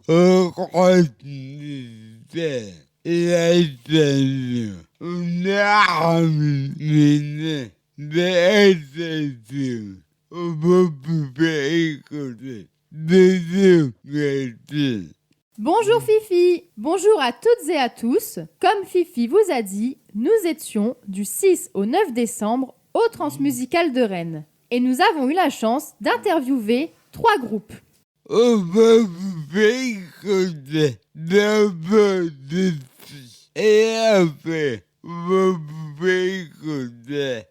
reconnaissait la chanson. On a ramené des SSU. On peut plus écouter. Bisous, merci. Bonjour Fifi, bonjour à toutes et à tous. Comme Fifi vous a dit, nous étions du 6 au 9 décembre au Transmusical de Rennes. Et nous avons eu la chance d'interviewer 3 groupes. On peut plus écouter d'un peu de suite. Et après, on peut écouter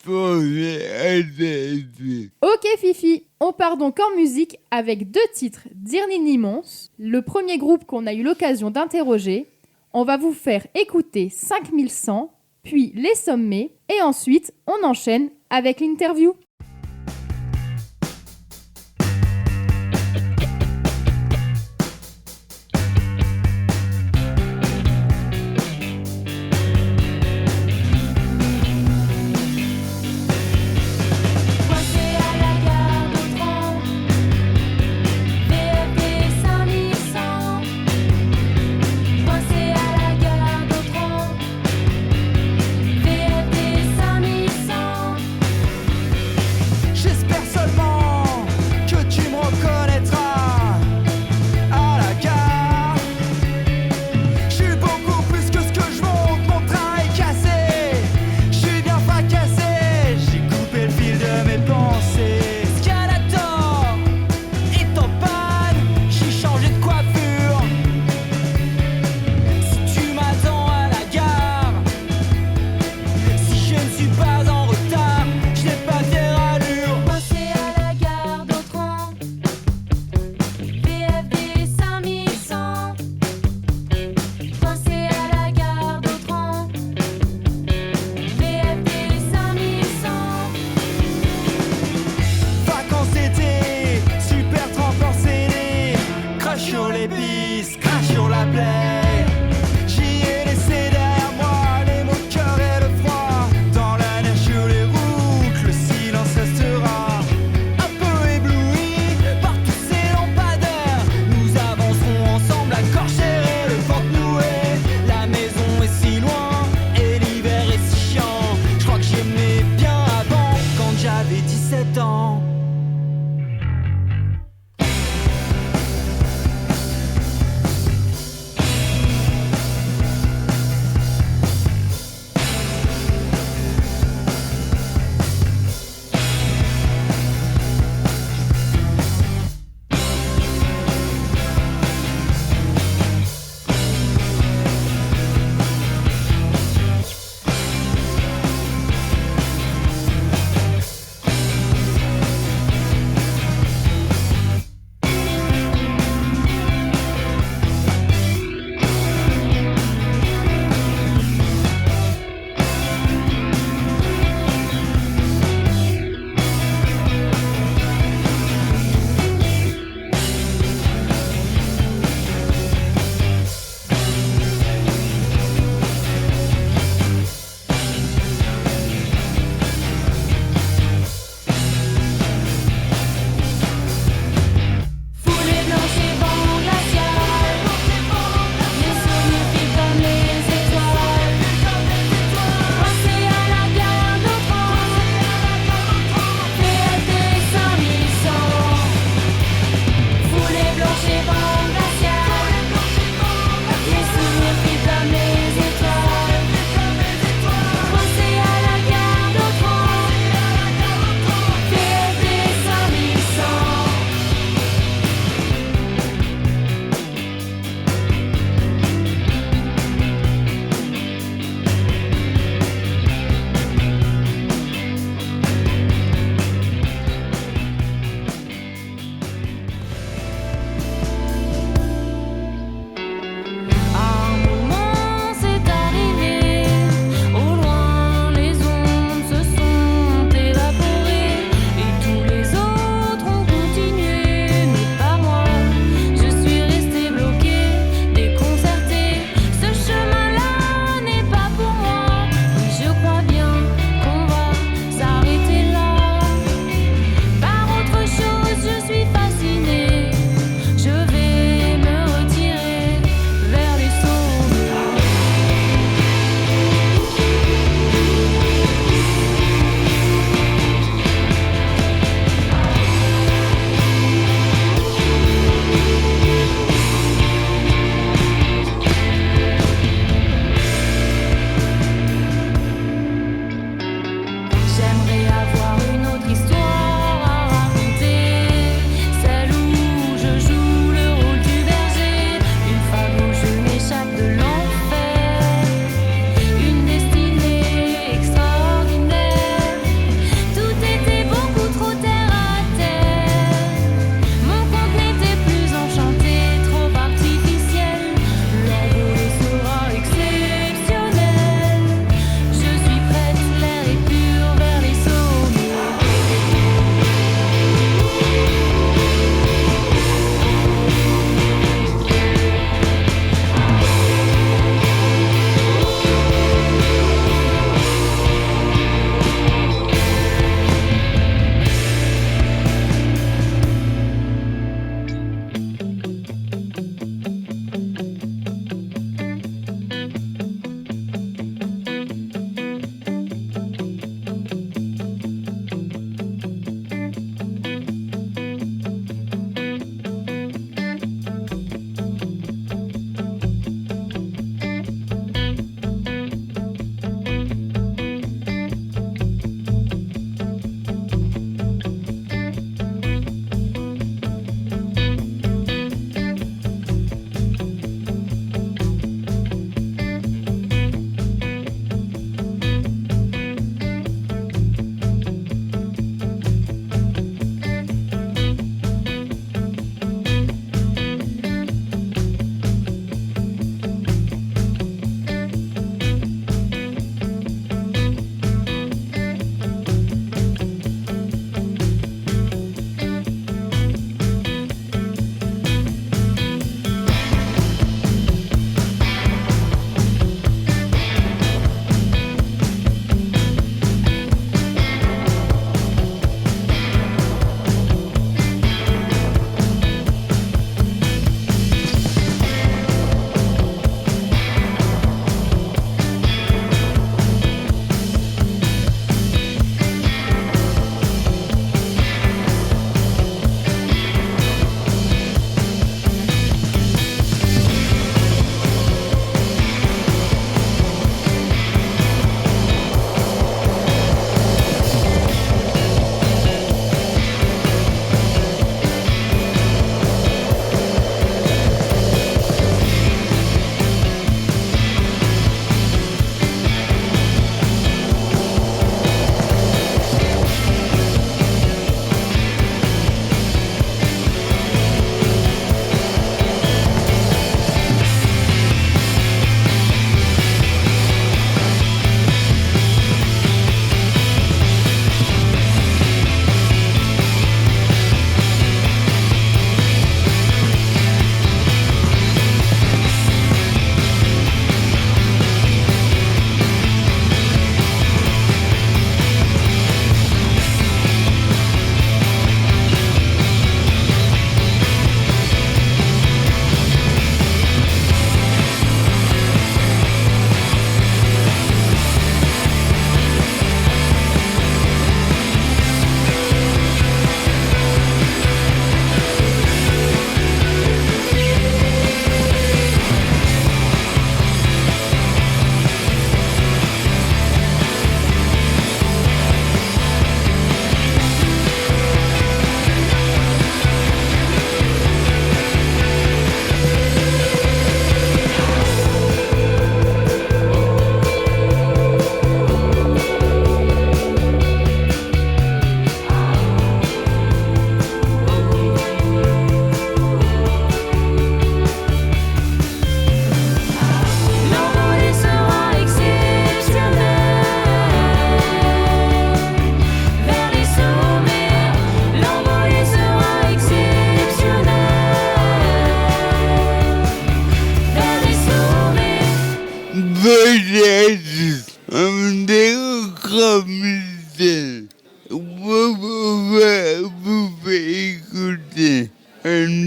pour les SSU. Ok Fifi, on part donc en musique avec 2 titres d'Irnini Mons, le premier groupe qu'on a eu l'occasion d'interroger. On va vous faire écouter 5100, puis Les Sommets, et ensuite on enchaîne avec l'interview.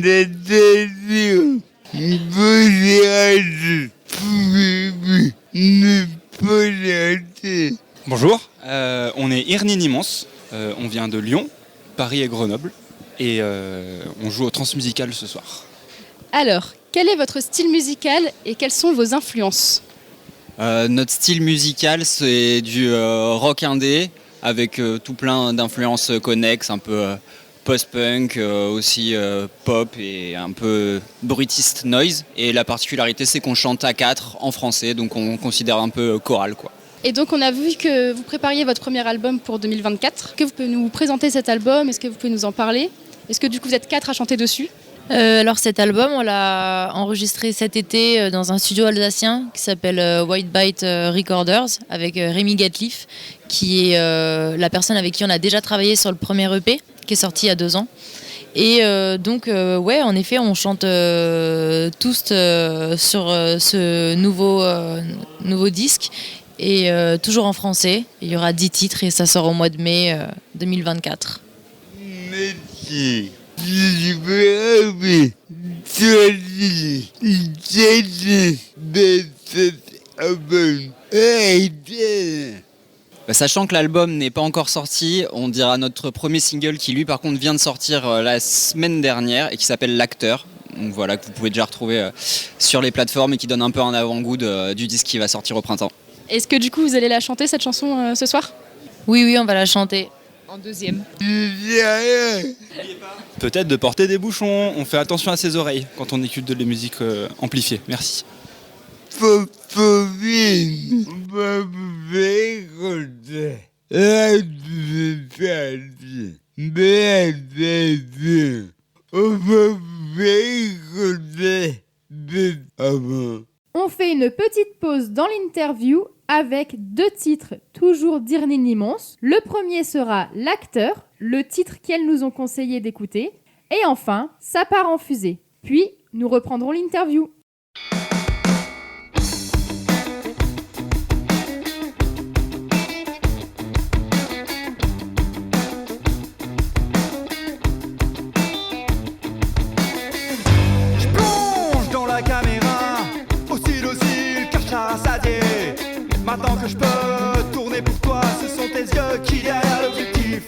L'attention, voyage, pouvez-vous me présenter? Bonjour, on est Irni Nimons, on vient de Lyon, Paris et Grenoble, et on joue au Transmusical ce soir. Alors, quel est votre style musical et quelles sont vos influences ? Notre style musical, c'est du rock indé, avec tout plein d'influences connexes, un peu post-punk, aussi pop et un peu bruitiste noise. Et la particularité, c'est qu'on chante à 4 en français, donc on considère un peu choral, quoi. Et donc on a vu que vous prépariez votre premier album pour 2024. Est-ce que vous pouvez nous présenter cet album ? Est-ce que vous pouvez nous en parler ? Est-ce que du coup vous êtes 4 à chanter dessus ? Alors cet album, on l'a enregistré cet été dans un studio alsacien qui s'appelle White Bite Recorders avec Rémi Gatliff, qui est la personne avec qui on a déjà travaillé sur le premier EP qui est sorti il y a 2 ans. Et donc ouais, en effet, on chante tous sur ce nouveau disque et toujours en français. Il y aura 10 titres et ça sort au mois de mai 2024. Merci. Je vais avoir choisi de cet album. Sachant que l'album n'est pas encore sorti, on dira notre premier single qui lui par contre vient de sortir la semaine dernière et qui s'appelle L'acteur. Donc voilà, que vous pouvez déjà retrouver sur les plateformes et qui donne un peu un avant-goût du disque qui va sortir au printemps. Est-ce que du coup vous allez la chanter cette chanson ce soir ? Oui, on va la chanter. En deuxième. Peut-être de porter des bouchons, on fait attention à ses oreilles quand on écoute de la musique amplifiée. Merci. On fait une petite pause dans l'interview avec 2 titres, toujours d'Irni Nimons. Le premier sera L'acteur, le titre qu'elles nous ont conseillé d'écouter. Et enfin, Ça part en fusée. Puis, nous reprendrons l'interview. Je plonge dans la caméra, aussi docile qu'un chassadier. Maintenant que je peux tourner pour toi, ce sont tes yeux qui derrière l'objectif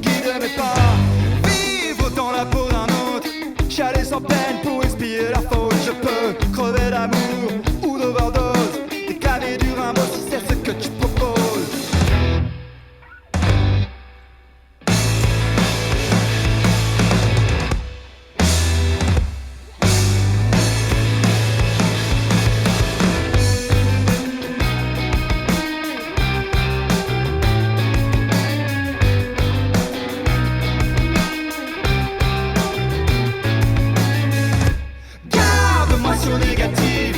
guident mes pas. Vivre dans la peau d'un autre, chialer sans peine pour expier la faute. Je peux crever d'amour ou d'overdose, décaler du Rimbaud si c'est ce que tu proposes. Négatif,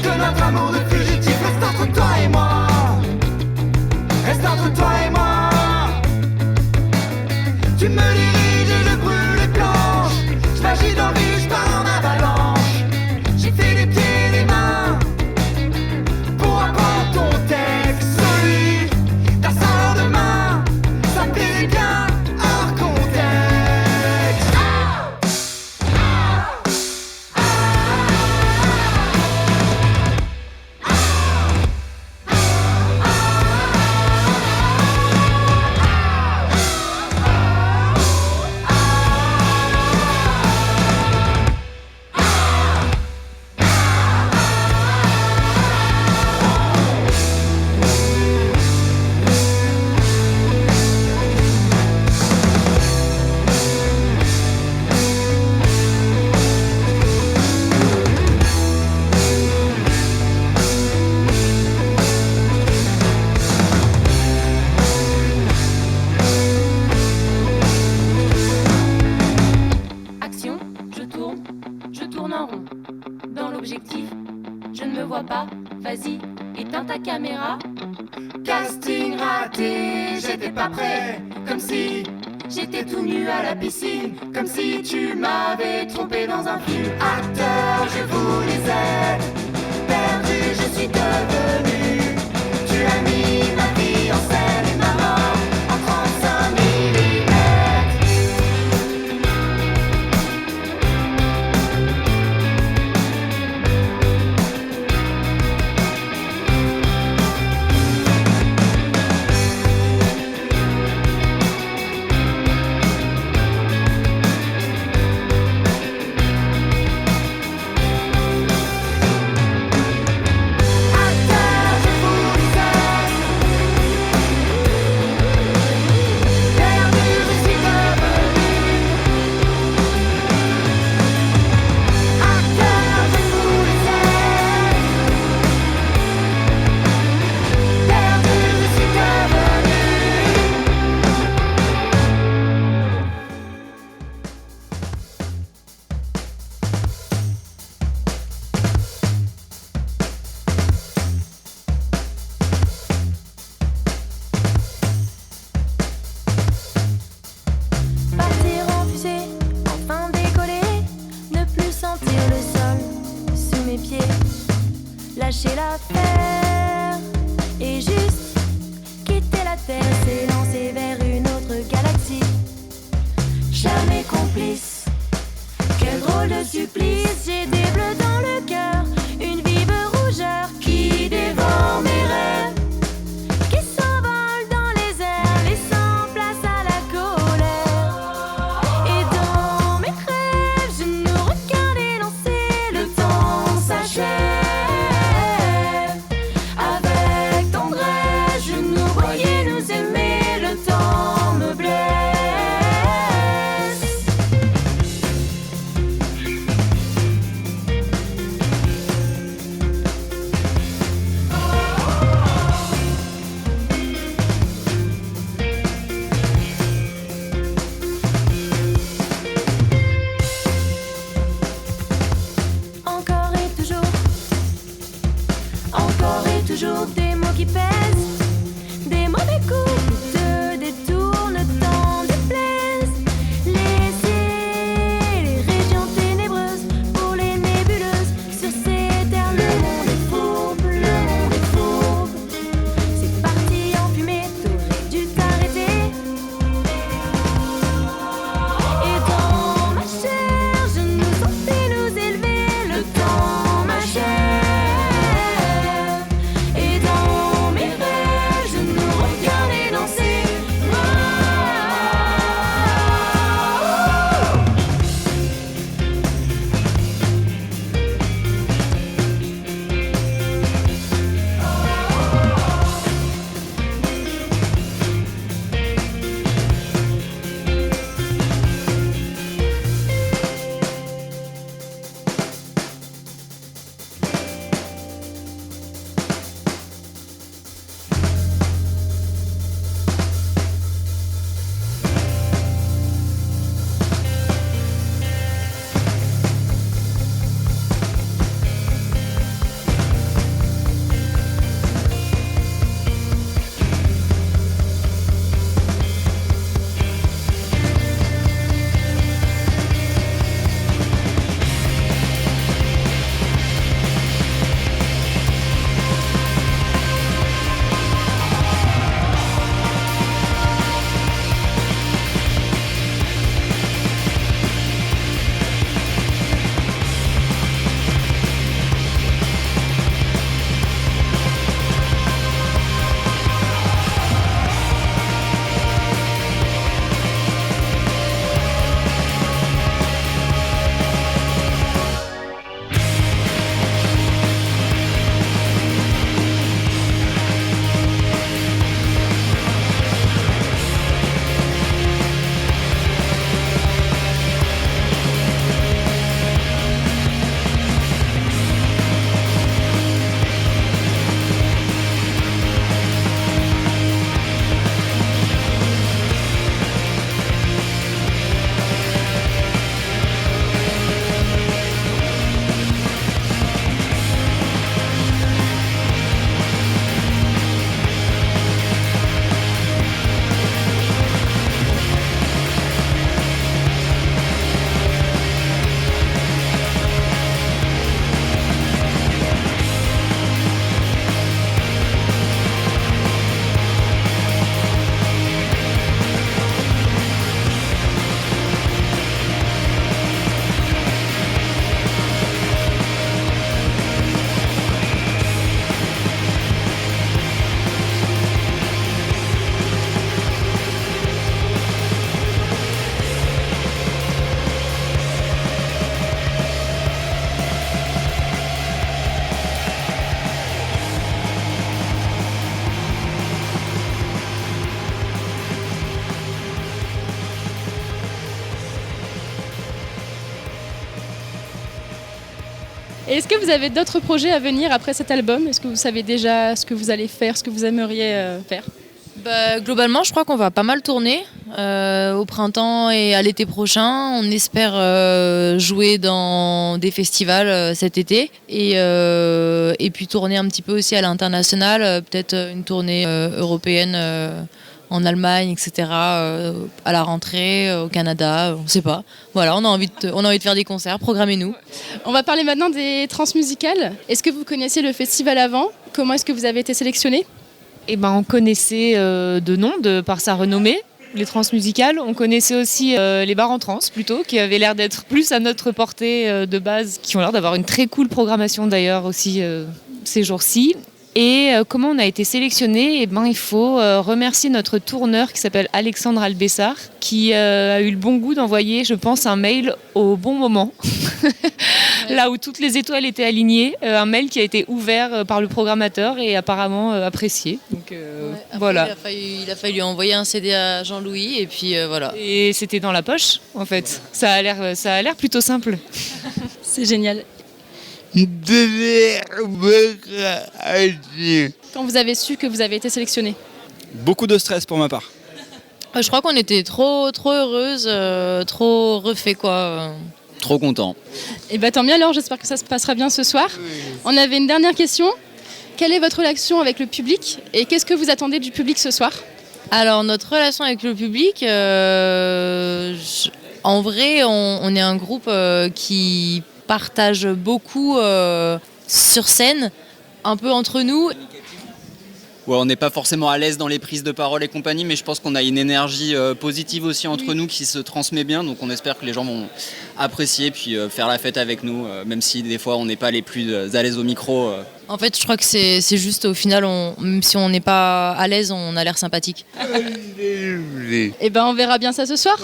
que notre amour de fugitif reste entre toi et moi, reste entre toi et moi. Tu me diriges et je brûle les planches, je m'agis dans le vide, je pars en avalanche. J'ai fait des pieds et des mains pour apprendre ton texte, celui d'un salaud de main, ça me plaît bien hors contexte. Vas-y, éteins ta caméra. Casting raté, j'étais pas prêt, comme si J'étais tout nu à la piscine, comme si tu m'avais trompé dans un film. Acteur, je voulais être perdu, je suis devenu. Tu as mis ma vie en scène et ma mort en 35 millimètres. lâcher l'affaire et juste quitter la terre, s'élancer vers une autre galaxie. Jamais complice, quel drôle de supplice. J'ai des bleus dans le cœur, une vive rougeur qui dévore mes rêves, qui s'envole dans les airs, laissant place à la colère. Et dans mes rêves, je nous regarde élancer, le temps s'achève. Avec tendresse, je nous voyais nous aimer, le temps me blesse. Encore et toujours des mots qui pèsent, des mauvais coups de détournent tant déplaisent. Laissez les régions ténébreuses pour les nébuleuses. Sur ces terres, le monde est fourbe, le monde est fourbe. C'est parti en fumée, t'aurais dû t'arrêter. Et dans ma chair, je nous sentais nous élever, le temps m'achève. Et dans mes rêves, je nous regardais danser. Et est-ce que vous avez d'autres projets à venir après cet album? Est-ce que vous savez déjà ce que vous allez faire, ce que vous aimeriez faire? Globalement, je crois qu'on va pas mal tourner au printemps et à l'été prochain. On espère jouer dans des festivals cet été et puis tourner un petit peu aussi à l'international, peut-être une tournée européenne en Allemagne, etc., à la rentrée, au Canada, on ne sait pas. Voilà, on a envie de faire des concerts, programmez-nous. On va parler maintenant des transmusicales. Est-ce que vous connaissiez le festival avant? Comment est-ce que vous avez été sélectionné? Eh ben, on connaissait de nom par sa renommée, les transmusicales. On connaissait aussi les bars en trans plutôt, qui avaient l'air d'être plus à notre portée de base, qui ont l'air d'avoir une très cool programmation d'ailleurs aussi ces jours-ci. Et comment on a été sélectionné? Eh ben, il faut remercier notre tourneur qui s'appelle Alexandre Albessard, qui a eu le bon goût d'envoyer, je pense, un mail au bon moment. Là où toutes les étoiles étaient alignées, un mail qui a été ouvert par le programmateur et apparemment apprécié. Donc voilà. Il a fallu envoyer un CD à Jean-Louis et puis voilà. Et c'était dans la poche en fait. Ça a l'air plutôt simple. C'est génial. Quand vous avez su que vous avez été sélectionné? Beaucoup de stress pour ma part. Je crois qu'on était trop heureuse, trop refait quoi. Trop content. Et bah tant mieux alors, j'espère que ça se passera bien ce soir. On avait une dernière question. Quelle est votre relation avec le public et qu'est-ce que vous attendez du public ce soir? Alors notre relation avec le public, en vrai on est un groupe qui partage beaucoup sur scène, un peu entre nous. Ouais, on n'est pas forcément à l'aise dans les prises de parole et compagnie, mais je pense qu'on a une énergie positive aussi entre nous qui se transmet bien, donc on espère que les gens vont apprécier puis faire la fête avec nous, même si des fois on n'est pas les plus à l'aise au micro. En fait, je crois que c'est juste au final, même si on n'est pas à l'aise, on a l'air sympathique. Et ben on verra bien ça ce soir.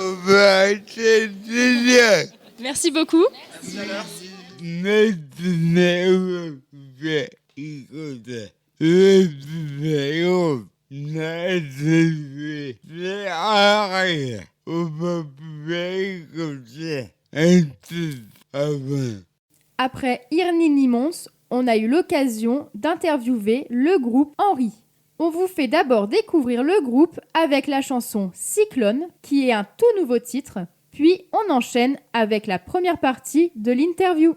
Merci beaucoup. Après Irnini Mons, on a eu l'occasion d'interviewer le groupe Henri. On vous fait d'abord découvrir le groupe avec la chanson Cyclone, qui est un tout nouveau titre, puis on enchaîne avec la première partie de l'interview.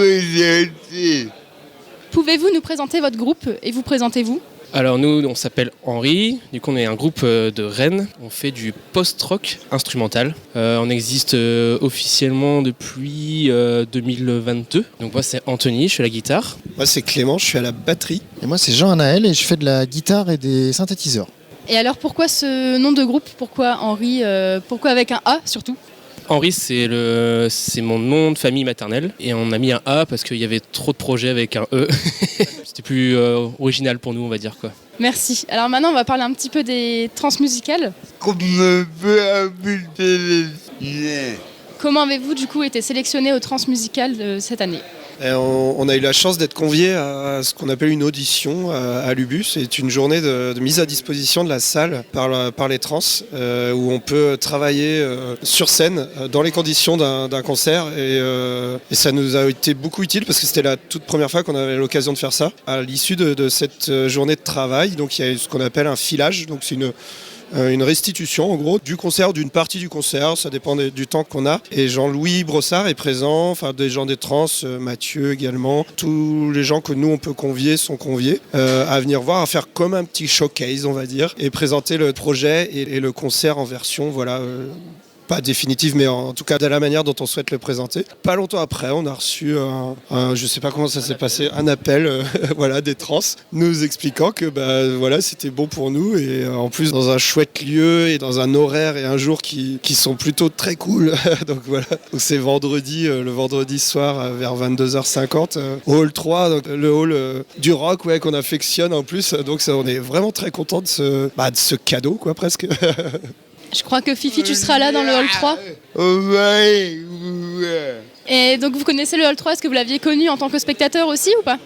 présenter. Pouvez-vous nous présenter votre groupe et vous présentez-vous? Alors nous, on s'appelle Henri, du coup on est un groupe de Rennes, on fait du post-rock instrumental. On existe officiellement depuis 2022. Donc moi c'est Anthony, je suis à la guitare. Moi c'est Clément, je suis à la batterie. Et moi c'est Jean-Anaël et je fais de la guitare et des synthétiseurs. Et alors pourquoi ce nom de groupe? Pourquoi Henri? Pourquoi avec un A surtout? Henri c'est mon nom de famille maternelle et on a mis un A parce qu'il y avait trop de projets avec un E. C'était plus original pour nous on va dire quoi. Merci. Alors maintenant on va parler un petit peu des transmusicales. Comme on peut habiter les... Comment avez-vous du coup été sélectionné aux transmusicales de cette année? Et on a eu la chance d'être conviés à ce qu'on appelle une audition à l'Ubus. C'est une journée de mise à disposition de la salle par les trans, où on peut travailler sur scène dans les conditions d'un concert. Et ça nous a été beaucoup utile parce que c'était la toute première fois qu'on avait l'occasion de faire ça. À l'issue de cette journée de travail, donc il y a ce qu'on appelle un filage. Donc c'est une restitution en gros du concert, d'une partie du concert, ça dépend du temps qu'on a. Et Jean-Louis Brossard est présent, enfin des gens des trans, Mathieu également. Tous les gens que nous on peut convier sont conviés à venir voir, à faire comme un petit showcase on va dire, et présenter le projet et le concert en version voilà. Pas définitive, mais en tout cas de la manière dont on souhaite le présenter. Pas longtemps après, on a reçu je sais pas comment ça s'est passé, un appel voilà, des trans nous expliquant que voilà, c'était bon pour nous et en plus dans un chouette lieu et dans un horaire et un jour qui sont plutôt très cool. Donc voilà, donc, c'est vendredi, le vendredi soir vers 22h50 au hall 3, donc, le hall du rock ouais, qu'on affectionne en plus. Donc ça, on est vraiment très content de ce cadeau quoi presque. Je crois que Fifi, tu seras là dans le hall 3. Ouais. Et donc vous connaissez le hall 3, est-ce que vous l'aviez connu en tant que spectateur aussi ou pas?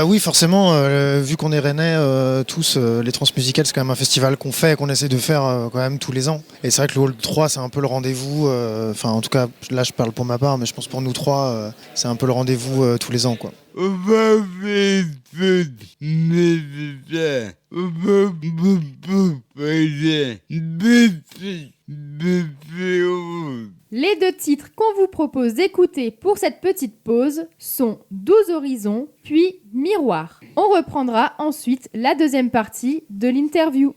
Oui, forcément, vu qu'on est rennais tous, les transmusicales, c'est quand même un festival qu'on fait et qu'on essaie de faire quand même tous les ans. Et c'est vrai que le Hall 3, c'est un peu le rendez-vous, enfin en tout cas, là je parle pour ma part, mais je pense pour nous trois, c'est un peu le rendez-vous tous les ans, quoi. On va faire tout nécessaire. On va Les deux titres qu'on vous propose d'écouter pour cette petite pause sont 12 horizons, puis Miroir. On reprendra ensuite la deuxième partie de l'interview.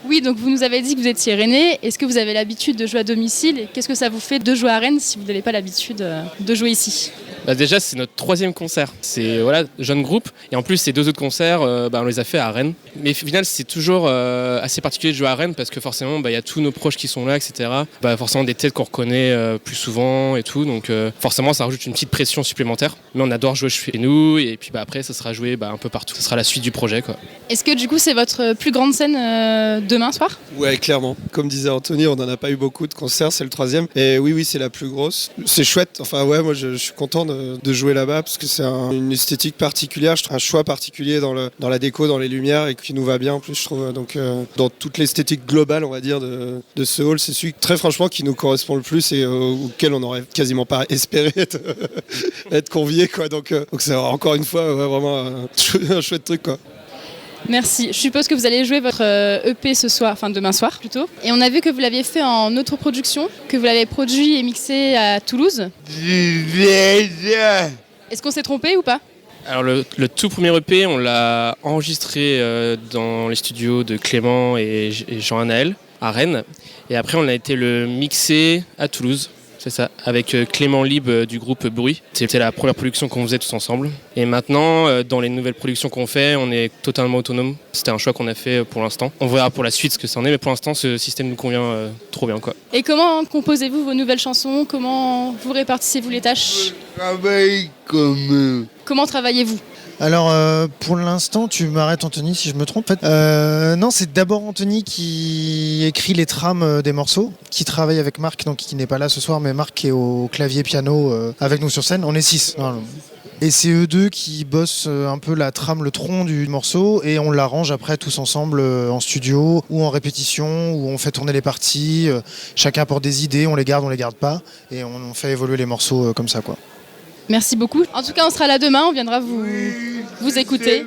Oui, donc vous nous avez dit que vous étiez rennais. Est-ce que vous avez l'habitude de jouer à domicile et qu'est-ce que ça vous fait de jouer à Rennes si vous n'avez pas l'habitude de jouer ici? Déjà, c'est notre 3e concert. C'est jeune groupe. Et en plus, ces 2 autres concerts, on les a fait à Rennes. Mais au final, c'est toujours assez particulier de jouer à Rennes parce que forcément, il y a tous nos proches qui sont là, etc. Forcément, des têtes qu'on reconnaît plus souvent et tout. Donc forcément, ça rajoute une petite pression supplémentaire. Mais on adore jouer chez nous. Et puis après, ça sera joué un peu partout. Ça sera la suite du projet, quoi. Est-ce que du coup, c'est votre plus grande scène demain soir? Ouais, clairement. Comme disait Anthony, on n'en a pas eu beaucoup de concerts, c'est le 3e. Et oui, c'est la plus grosse. C'est chouette. Enfin, ouais, moi, je suis content de jouer là-bas parce que c'est une esthétique particulière, un choix particulier dans la déco, dans les lumières et qui nous va bien en plus, je trouve. Donc, dans toute l'esthétique globale, on va dire, de ce hall, c'est celui, très franchement, qui nous correspond le plus et auquel on n'aurait quasiment pas espéré être convié, quoi. Donc c'est encore une fois vraiment un chouette truc, quoi. Merci. Je suppose que vous allez jouer votre EP ce soir, enfin demain soir plutôt. Et on a vu que vous l'aviez fait en autoproduction, que vous l'avez produit et mixé à Toulouse. Est-ce qu'on s'est trompé ou pas? Alors le tout premier EP, on l'a enregistré dans les studios de Clément et Jean-Anaël à Rennes. Et après, on a été le mixer à Toulouse. C'est ça, avec Clément Lib du groupe Bruit. C'était la première production qu'on faisait tous ensemble. Et maintenant, dans les nouvelles productions qu'on fait, on est totalement autonome. C'était un choix qu'on a fait pour l'instant. On verra pour la suite ce que ça en est, mais pour l'instant, ce système nous convient trop bien, quoi. Et comment composez-vous vos nouvelles chansons? Comment vous répartissez-vous les tâches? Comment travaillez-vous? Alors pour l'instant, tu m'arrêtes Anthony si je me trompe. Non, c'est d'abord Anthony qui écrit les trames des morceaux, qui travaille avec Marc, donc qui n'est pas là ce soir, mais Marc est au clavier piano avec nous sur scène. On est 6. Et c'est eux deux qui bossent un peu la trame, le tronc du morceau, et on l'arrange après tous ensemble en studio ou en répétition, où on fait tourner les parties. Chacun apporte des idées, on les garde pas, et on fait évoluer les morceaux comme ça, quoi. Merci beaucoup. En tout cas, on sera là demain, on viendra vous écouter.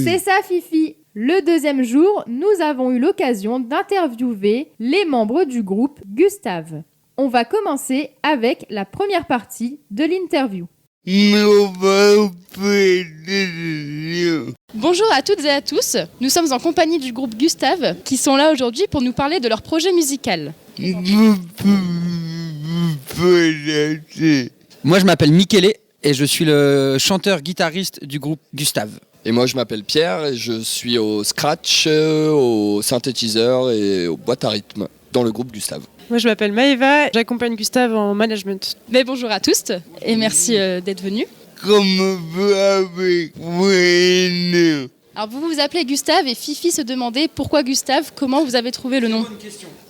C'est ça, Fifi. Le 2e jour, nous avons eu l'occasion d'interviewer les membres du groupe Gustave. On va commencer avec la première partie de l'interview. Bonjour à toutes et à tous, nous sommes en compagnie du groupe Gustave qui sont là aujourd'hui pour nous parler de leur projet musical. Moi je m'appelle Michele et je suis le chanteur-guitariste du groupe Gustave. Et moi je m'appelle Pierre et je suis au scratch, au synthétiseur et aux boîtes à rythme dans le groupe Gustave. Moi je m'appelle Maëva, j'accompagne Gustave en management. Mais bonjour à tous et merci d'être venus. Alors vous vous appelez Gustave et Fifi se demandait pourquoi Gustave, comment vous avez trouvé le nom?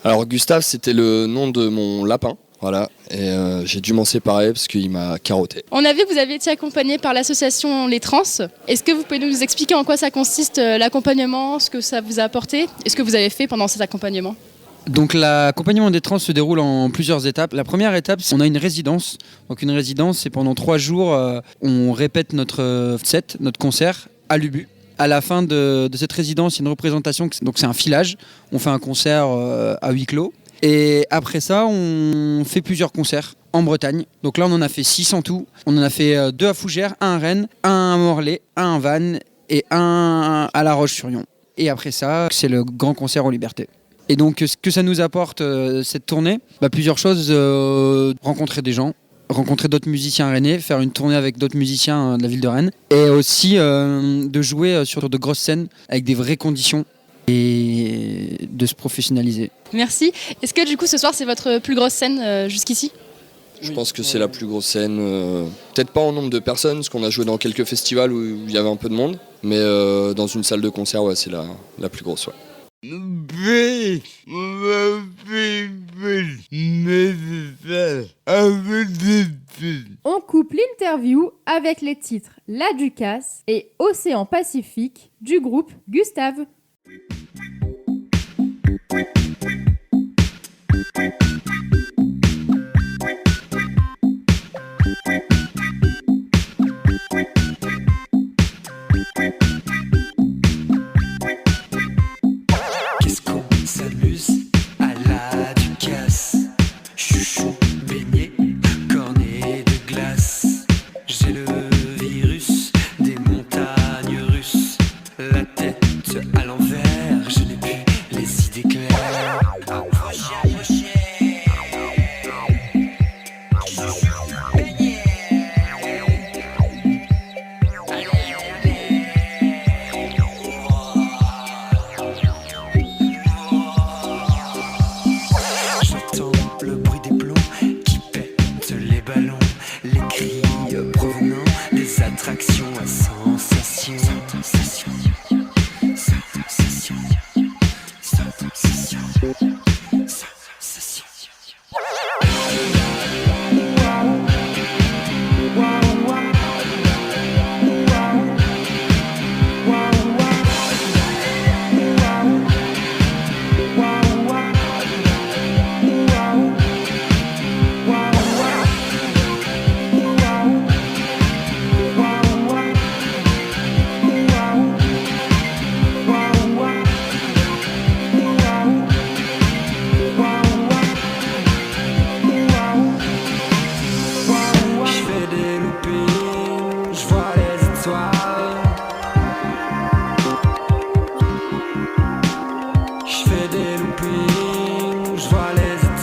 Alors Gustave c'était le nom de mon lapin, voilà, et j'ai dû m'en séparer parce qu'il m'a carotté. On a vu que vous avez été accompagné par l'association Les Trans. Est-ce que vous pouvez nous expliquer en quoi ça consiste l'accompagnement, ce que ça vous a apporté et ce que vous avez fait pendant cet accompagnement? Donc l'accompagnement des trans se déroule en plusieurs étapes. La première étape, c'est on a une résidence. Donc une résidence, c'est pendant 3 jours, on répète notre set, notre concert à l'Ubu. À la fin de cette résidence, il y a une représentation, donc c'est un filage. On fait un concert à huis clos. Et après ça, on fait plusieurs concerts en Bretagne. Donc là, on en a fait 6 en tout. On en a fait 2 à Fougères, 1 à Rennes, 1 à Morlaix, 1 à Vannes et 1 à La Roche-sur-Yon. Et après ça, c'est le grand concert aux Libertés. Et donc, ce que ça nous apporte, cette tournée, plusieurs choses. Rencontrer des gens, rencontrer d'autres musiciens rennais, faire une tournée avec d'autres musiciens de la ville de Rennes. Et aussi de jouer sur de grosses scènes avec des vraies conditions et de se professionnaliser. Merci. Est-ce que du coup, ce soir, c'est votre plus grosse scène jusqu'ici ? Je pense que c'est la plus grosse scène, peut-être pas en nombre de personnes, parce qu'on a joué dans quelques festivals où il y avait un peu de monde, mais dans une salle de concert, ouais, c'est la plus grosse. Ouais. On coupe l'interview avec les titres La Ducasse et Océan Pacifique du groupe Gustave.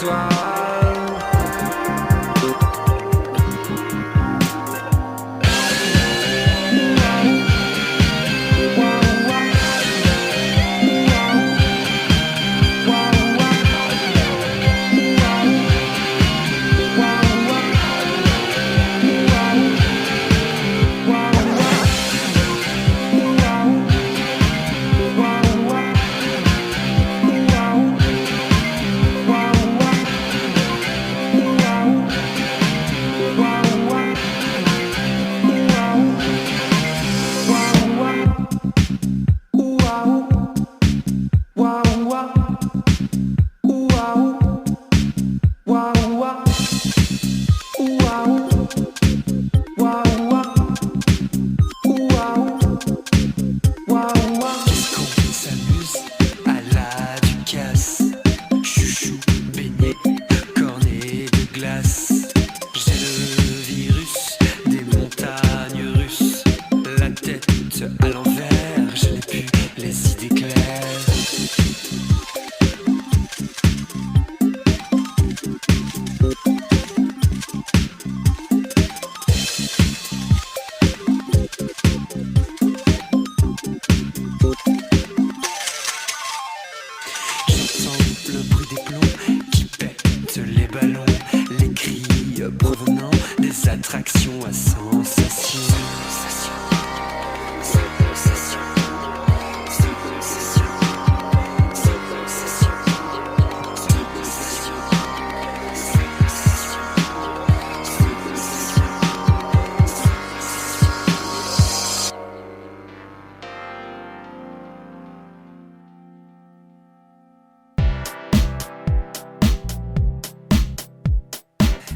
soir.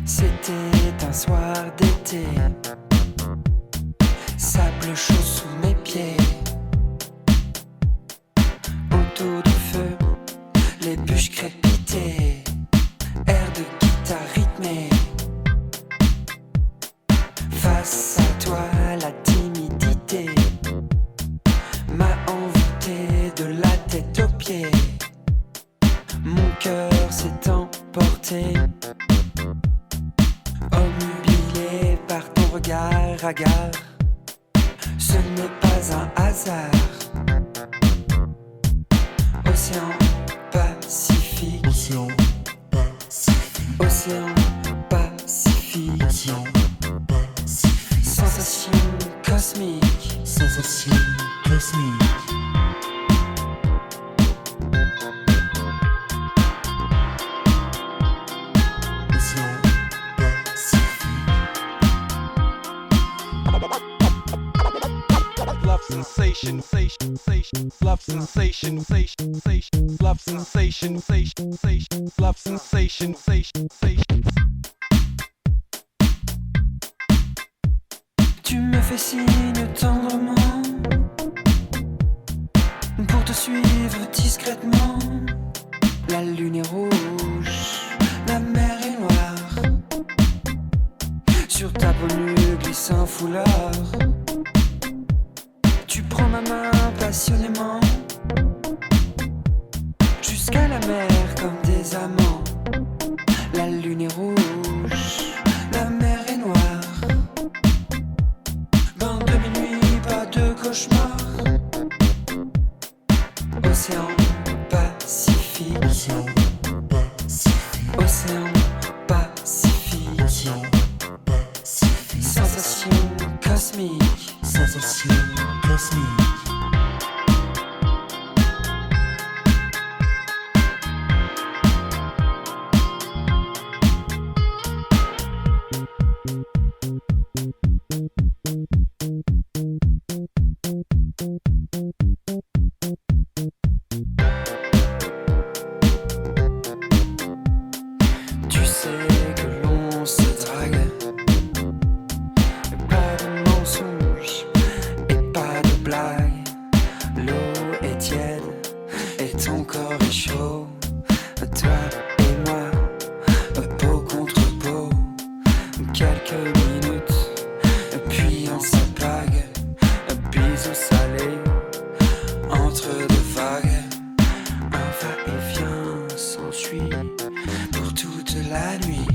C'était un soir d'été, sable chaud sous mes pieds, autour du feu, les bûches crépitaient, air de guitare rythmée. Face à toi, la timidité m'a envoûté de la tête aux pieds. Mon cœur s'est emporté, obnubilé par ton regard hagard. Ce n'est pas un hasard. Océan Pacifique, océan Pacifique, océan Pacifique, océan Pacifique. Sensation cosmique, sensation cosmique. Sensation, love sensation, love sensation, love sensation, Tu me fais signe tendrement pour te suivre discrètement. La lune est rouge, la mer est noire. Sur ta peau nue glisse un foulard. Tu prends ma main passionnément jusqu'à la mer comme des amants. La lune est rouge, la mer est noire. Bain de minuit, pas de cauchemar. Océan Pacifique, océan Pacifique, océan Pacifique, océan Pacifique. Sensation cosmique, sensation cosmique. Tu sais que l'on se drague, pas de mensonges et pas de blagues. L'eau est tiède et ton corps est chaud. Toi et moi, peau contre peau. Quelques minutes, puis on se blague. Bisous salés entre deux vagues. Un va-et-vient s'ensuit pour toute la nuit.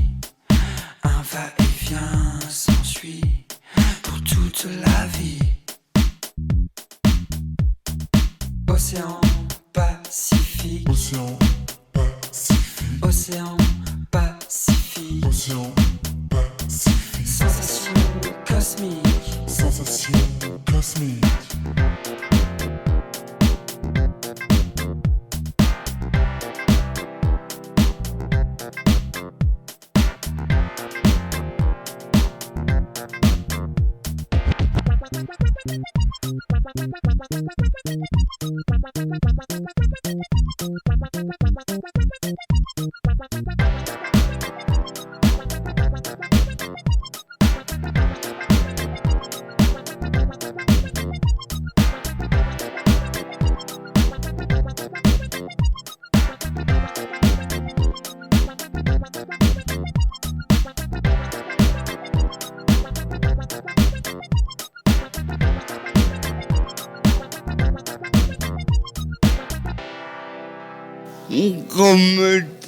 Un va-et-vient s'ensuit pour toute la vie. Océan Pacifique. Océan Pacifique. Océan Pacifique. Océan Pacifique. Sensation cosmique. Sensation cosmique. Comment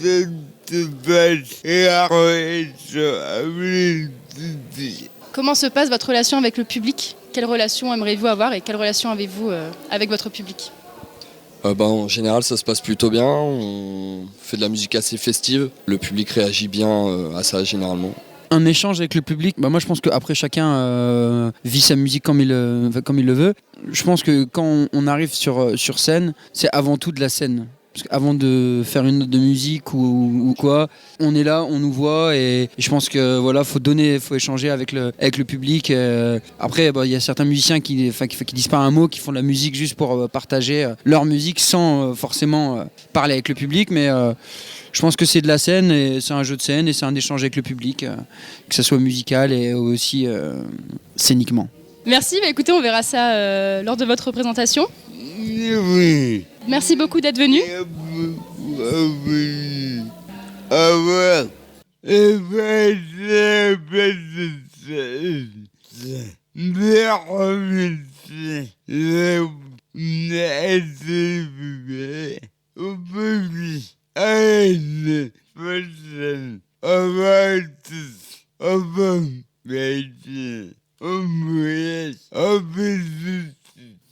ça se passe et arrête avec Suzy? Comment se passe votre relation avec le public? Quelle relation aimeriez-vous avoir et quelle relation avez-vous avec votre public? En général, ça se passe plutôt bien. On fait de la musique assez festive. Le public réagit bien à ça généralement. Un échange avec le public, moi je pense qu'après chacun vit sa musique comme il le veut. Je pense que quand on arrive sur scène, c'est avant tout de la scène. Parce qu'avant de faire une note de musique ou quoi, on est là, on nous voit et je pense que voilà, faut échanger avec le public. Après, il y a certains musiciens qui disent pas un mot, qui font de la musique juste pour partager leur musique sans forcément parler avec le public. Mais je pense que c'est de la scène et c'est un jeu de scène et c'est un échange avec le public, que ce soit musical et aussi scéniquement. Merci, écoutez, on verra ça lors de votre représentation. Oui. Merci beaucoup d'être venu. Au revoir.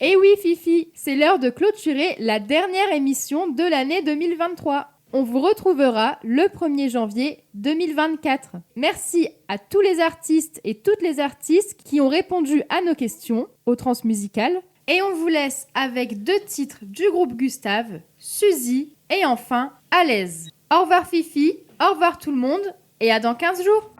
Et oui Fifi, c'est l'heure de clôturer la dernière émission de l'année 2023. On vous retrouvera le 1er janvier 2024. Merci à tous les artistes et toutes les artistes qui ont répondu à nos questions au Transmusical. Et on vous laisse avec 2 titres du groupe Gustave, Suzy et enfin À l'aise. Au revoir Fifi, au revoir tout le monde et à dans 15 jours.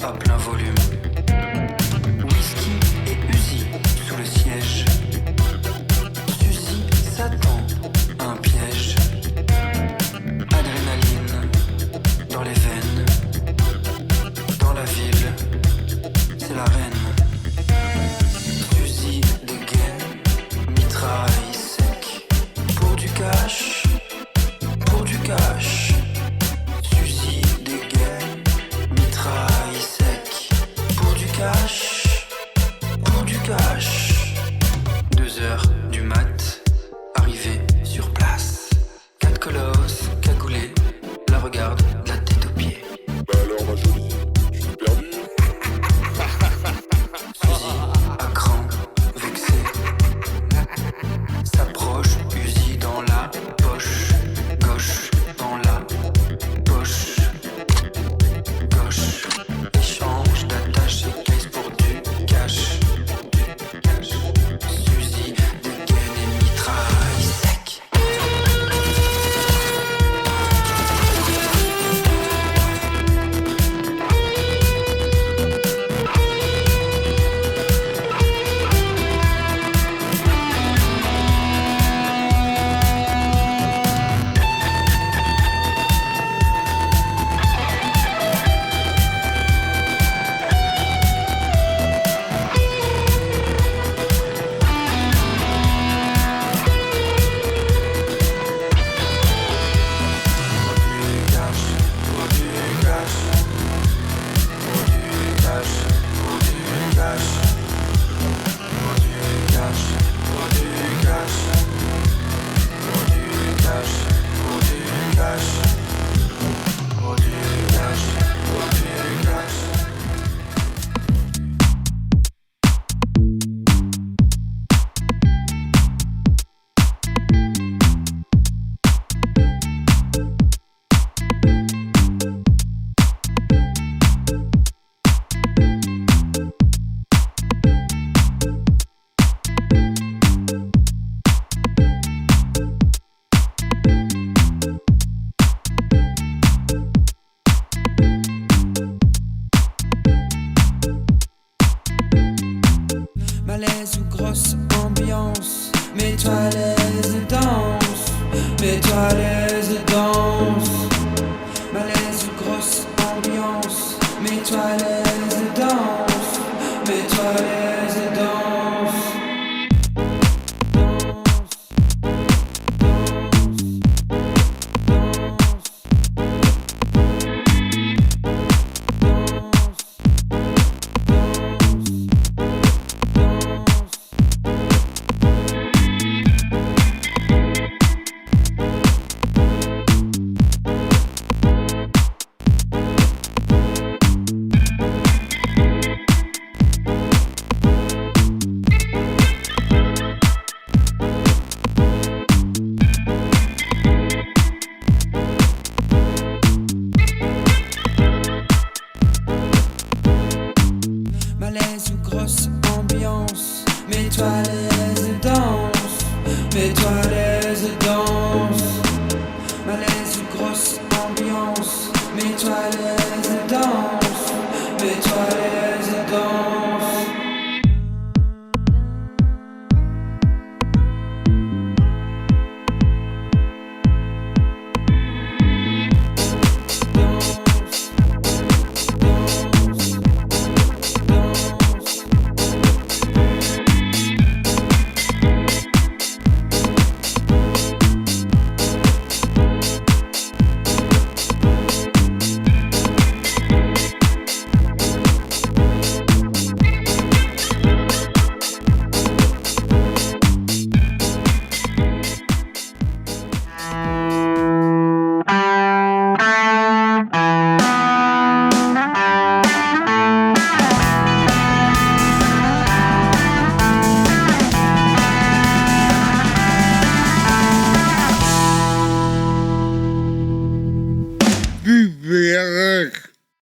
à plein volume. Whisky et Uzi sous le ciel. Malaise ou grosse ambiance. Mets-toi à l'aise et danse. Mets-toi à l'aise et danse. Malaise ou grosse ambiance. Mets-toi à l'aise et danse. Mets-toi à l'aise et danse. Malaise ou grosse ambiance. Mets-toi à l'aise et danse. Mets-toi à l'aise.